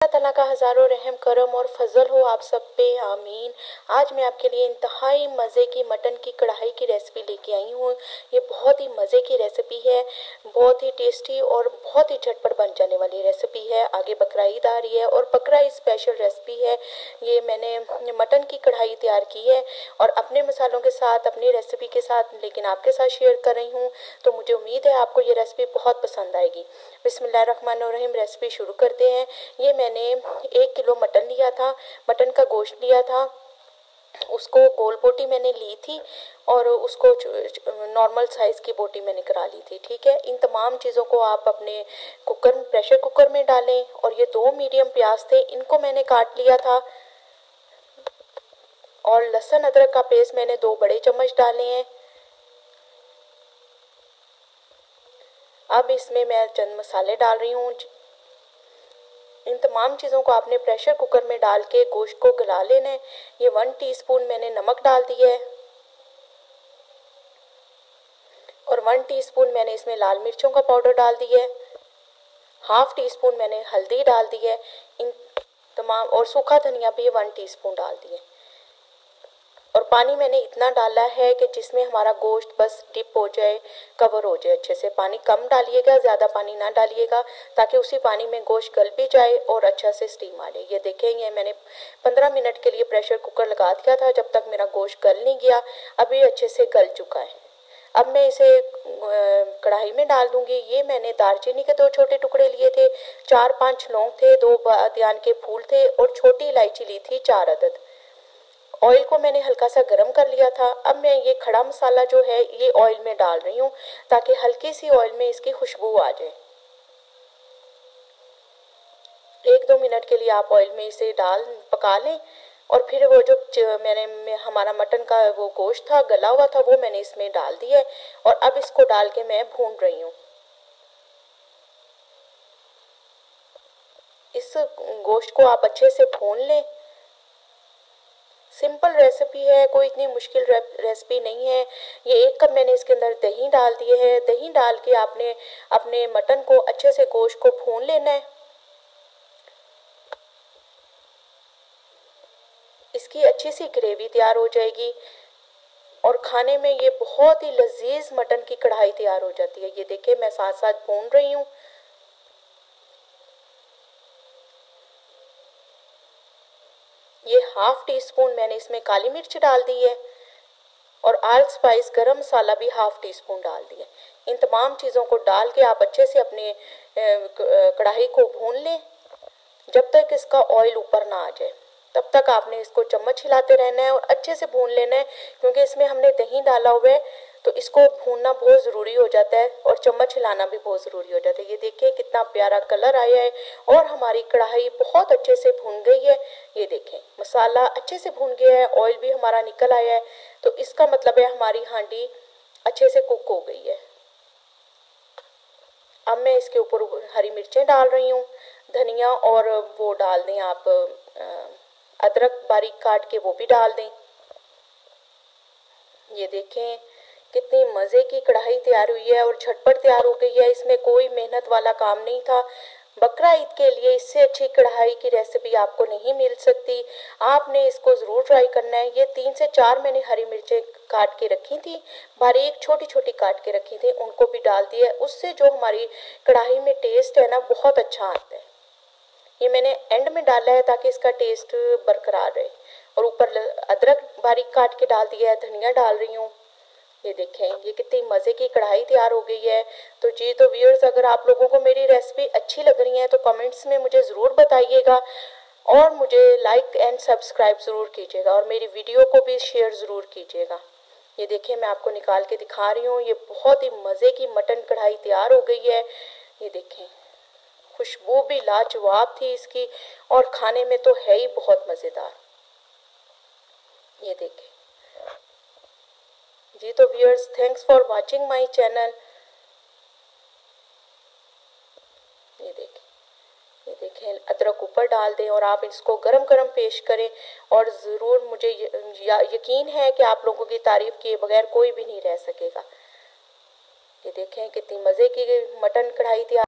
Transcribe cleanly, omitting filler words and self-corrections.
अल्लाह ताला का हज़ारों रहम करम और फजल हो आप सब पे, आमीन। आज मैं आपके लिए इंतहाई मज़े की मटन की कढ़ाई की रेसिपी लेके आई हूँ। ये बहुत ही मज़े की रेसिपी है, बहुत ही टेस्टी और बहुत ही झटपट बन जाने वाली रेसिपी है। आगे बकरा ईद आ रही है और बकरा ईद स्पेशल रेसिपी है। ये मैंने मटन की कढ़ाई तैयार की है और अपने मसालों के साथ, अपनी रेसिपी के साथ, लेकिन आपके साथ शेयर कर रही हूँ। तो मुझे उम्मीद है आपको ये रेसिपी बहुत पसंद आएगी। बिस्मिल्लाहिर्रहमानिर्रहीम, रेसिपी शुरू करते हैं। ये मैंने 1 किलो मटन लिया था, मटन का गोश्त लिया था। उसको गोल बोटी मैंने ली थी और उसको नॉर्मल साइज़ की बोटी मैंने करा ली थी। ठीक है, इन तमाम चीज़ों को आप अपने प्रेशर कुकर में डालें। और ये 2 मीडियम प्याज थे, इनको मैंने काट लिया था। और लहसुन अदरक का पेस्ट मैंने 2 बड़े चम्मच डाले हैं। अब इसमें मैं चंद मसाले डाल रही हूँ। इन तमाम चीज़ों को आपने प्रेशर कुकर में डाल के गोश्त को गला लेना है। ये 1 टीस्पून मैंने नमक डाल दिया है और 1 टीस्पून मैंने इसमें लाल मिर्चों का पाउडर डाल दिया है। हाफ टीस्पून मैंने हल्दी डाल दी है। इन तमाम और सूखा धनिया भी 1 टीस्पून डाल दिए। और पानी मैंने इतना डाला है कि जिसमें हमारा गोश्त बस डिप हो जाए, कवर हो जाए अच्छे से। पानी कम डालिएगा, ज़्यादा पानी ना डालिएगा, ताकि उसी पानी में गोश्त गल भी जाए और अच्छा से स्टीम आ जाए। ये देखेंगे, मैंने 15 मिनट के लिए प्रेशर कुकर लगा दिया था, जब तक मेरा गोश्त गल नहीं गया। अब ये अच्छे से गल चुका है। अब मैं इसे कढ़ाई में डाल दूंगी। ये मैंने दालचीनी के 2 छोटे टुकड़े लिए थे, 4-5 लौंग थे, 2 बादियान के फूल थे और छोटी इलायची ली थी 4 अदद। ऑयल को मैंने हल्का सा गर्म कर लिया था। अब मैं ये खड़ा मसाला जो है ये ऑयल में डाल रही हूँ, ताकि हल्की सी ऑयल में इसकी खुशबू आ जाए। 1-2 मिनट के लिए आप ऑयल में इसे पका लें। और फिर वो जो हमारा मटन का वो गोश्त था, गला हुआ था, वो मैंने इसमें डाल दिया है। और अब इसको डाल के मैं भून रही हूँ। इस गोश्त को आप अच्छे से भून लें। सिंपल रेसिपी है, कोई इतनी मुश्किल रेसिपी नहीं है। ये 1 कप मैंने इसके अंदर दही डाल दिए है। दही डाल के आपने अपने मटन को अच्छे से गोश्त को भून लेना है। इसकी अच्छी सी ग्रेवी तैयार हो जाएगी और खाने में ये बहुत ही लजीज मटन की कढ़ाई तैयार हो जाती है। ये देखिए, मैं साथ साथ भून रही हूँ। ये हाफ टीस्पून मैंने इसमें काली मिर्च डाल दी है और ऑल स्पाइस गरम मसाला भी हाफ टीस्पून डाल दिया। इन तमाम चीज़ों को डाल के आप अच्छे से अपने कढ़ाई को भून लें, जब तक इसका ऑयल ऊपर ना आ जाए। तब तक आपने इसको चम्मच हिलाते रहना है और अच्छे से भून लेना है, क्योंकि इसमें हमने दही डाला हुआ है, तो इसको भूनना बहुत ज़रूरी हो जाता है और चम्मच हिलाना भी बहुत ज़रूरी हो जाता है। ये देखिए कितना प्यारा कलर आया है और हमारी कढ़ाई बहुत अच्छे से भून गई है। ये देखें, मसाला अच्छे से भून गया है, ऑयल भी हमारा निकल आया है, तो इसका मतलब है हमारी हांडी अच्छे से कुक हो गई है। अब मैं इसके ऊपर हरी मिर्चें डाल रही हूँ, धनिया, और वो डाल दें आप अदरक बारीक काट के, वो भी डाल दें। ये देखें कितनी मज़े की कढ़ाई तैयार हुई है और झटपट तैयार हो गई है। इसमें कोई मेहनत वाला काम नहीं था। बकरा ईद के लिए इससे अच्छी कढ़ाई की रेसिपी आपको नहीं मिल सकती। आपने इसको ज़रूर ट्राई करना है। ये 3 से 4 मैंने हरी मिर्चें काट के रखी थी, बारीक छोटी छोटी काट के रखी थी, उनको भी डाल दिया। उससे जो हमारी कढ़ाई में टेस्ट है ना, बहुत अच्छा आता है। ये मैंने एंड में डाला है ताकि इसका टेस्ट बरकरार रहे। और ऊपर अदरक बारीक काट के डाल दिया है, धनिया डाल रही हूँ। ये देखें, ये कितनी मज़े की कढ़ाई तैयार हो गई है। तो व्यूअर्स, अगर आप लोगों को मेरी रेसिपी अच्छी लग रही है तो कमेंट्स में मुझे ज़रूर बताइएगा और मुझे लाइक एंड सब्सक्राइब ज़रूर कीजिएगा और मेरी वीडियो को भी शेयर ज़रूर कीजिएगा। ये देखिए, मैं आपको निकाल के दिखा रही हूँ। ये बहुत ही मज़े की मटन कढ़ाई तैयार हो गई है। ये देखें, खुशबू भी लाजवाब थी इसकी और खाने में तो है ही बहुत मज़ेदार। ये देखें जी। तो viewers, thanks for watching my channel. ये देखें, अदरक ऊपर डाल दें और आप इसको गरम गरम पेश करें। और ज़रूर, मुझे यकीन है कि आप लोगों की तारीफ़ किए बगैर कोई भी नहीं रह सकेगा। ये देखें कितनी मज़े की मटन कढ़ाई तैयार